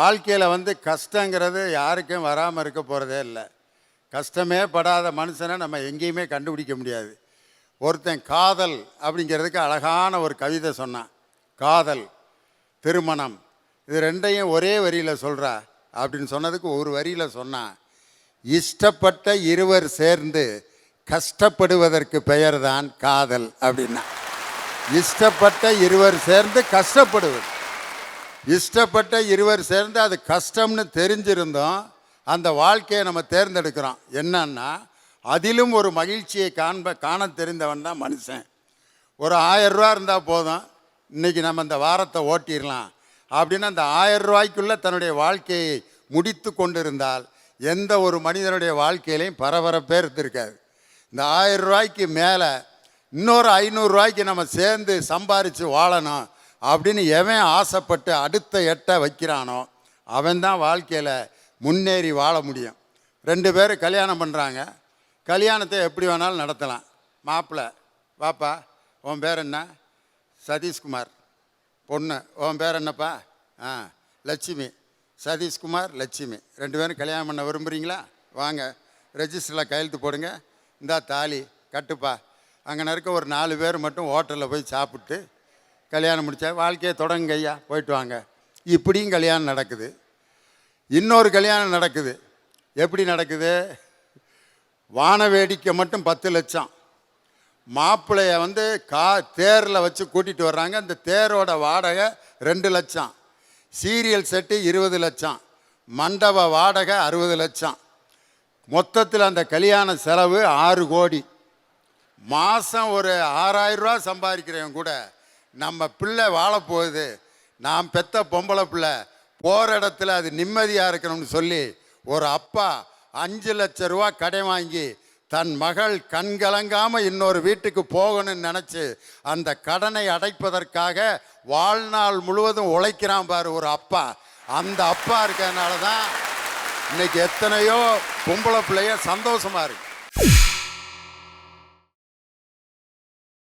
வாழ்க்கையில் வந்து கஷ்டங்கிறது யாருக்கும் வராமல் இருக்க போகிறதே இல்லை. கஷ்டமே படாத மனுஷனை நம்ம எங்கேயுமே கண்டுபிடிக்க முடியாது. ஒருத்தன் காதல் அப்படிங்கிறதுக்கு அழகான ஒரு கவிதை சொன்னான். காதல், திருமணம், இது ரெண்டையும் ஒரே வரியில் சொல்கிறா அப்படின்னு சொன்னதுக்கு ஒரு வரியில் சொன்னான், இஷ்டப்பட்ட இருவர் சேர்ந்து கஷ்டப்படுவதற்கு பெயர் தான் காதல் அப்படின்னா. இஷ்டப்பட்ட இருவர் சேர்ந்து கஷ்டப்படுவது, இஷ்டப்பட்ட இருவர் சேர்ந்து அது கஷ்டம்னு தெரிஞ்சிருந்தோம் அந்த வாழ்க்கையை நம்ம தேர்ந்தெடுக்கிறோம். என்னன்னா அதிலும் ஒரு மகிழ்ச்சியை காண தெரிந்தவன் தான் மனுஷன். ஒரு 1000 ரூபா இருந்தால் போதும், இன்றைக்கி நம்ம இந்த வாரத்தை ஓட்டிடலாம் அப்படின்னு அந்த 1000 ரூபாய்க்குள்ளே தன்னுடைய வாழ்க்கையை முடித்து கொண்டிருந்தால் எந்த ஒரு மனிதனுடைய வாழ்க்கையிலையும் பரபரப்பே இருந்திருக்காது. இந்த 1000 ரூபாய்க்கு மேலே இன்னொரு 500 ரூபாய்க்கு நம்ம சேர்ந்து சம்பாரித்து வாழணும் அப்படின்னு எவன் ஆசைப்பட்டு அடுத்த எட்டை வைக்கிறானோ அவன் தான் வாழ்க்கையில் முன்னேறி வாழ முடியும். 2 பேர் கல்யாணம் பண்ணுறாங்க, கல்யாணத்தை எப்படி வேணாலும் நடத்தலாம். மாப்பிள்ளை, வாப்பா உன் பேர் என்ன? சதீஷ்குமார். பொண்ணு, உன் பேர் என்னப்பா? லட்சுமி. சதீஷ்குமார், லட்சுமி 2 பேரும் கல்யாணம் பண்ண விரும்புகிறீங்களா? வாங்க ரெஜிஸ்டரில் கையெழுத்து போடுங்க, இந்தா தாலி கட்டுப்பா. அங்கே இருக்க ஒரு 4 பேர் மட்டும் ஹோட்டலில் போய் சாப்பிட்டு கல்யாணம் முடித்தா வாழ்க்கையை தொடங்குங்க ஐயா, போயிட்டு வாங்க. இப்படியும் கல்யாணம் நடக்குது. இன்னொரு கல்யாணம் நடக்குது. எப்படி நடக்குது? வான வேடிக்கை மட்டும் 10 லட்சம். மாப்பிள்ளைய வந்து தேரில் வச்சு கூட்டிகிட்டு வர்றாங்க, அந்த தேரோட வாடகை 2 லட்சம். சீரியல் செட்டு 20 லட்சம், மண்டப வாடகை 60 லட்சம். மொத்தத்தில் அந்த கல்யாண செலவு 6 கோடி. மாதம் ஒரு 6000 ரூபா சம்பாதிக்கிறவன் கூட நம்ம பிள்ளை வாழப்போகுது, நாம் பெத்த பொம்பளை பிள்ளை போகிற இடத்துல அது நிம்மதியாக இருக்கணும்னு சொல்லி ஒரு அப்பா 5 லட்சம் ரூபா கடன் வாங்கி தன் மகள் கண்கலங்காமல் இன்னொரு வீட்டுக்கு போகணும்னு நினச்சி அந்த கடனை அடைப்பதற்காக வாழ்நாள் முழுவதும் உழைக்கிறான் பாரு ஒரு அப்பா. அந்த அப்பா இருக்கிறதுனால தான் இன்னைக்கு எத்தனையோ பொம்பளை பிள்ளைய சந்தோஷமாக இருக்கு.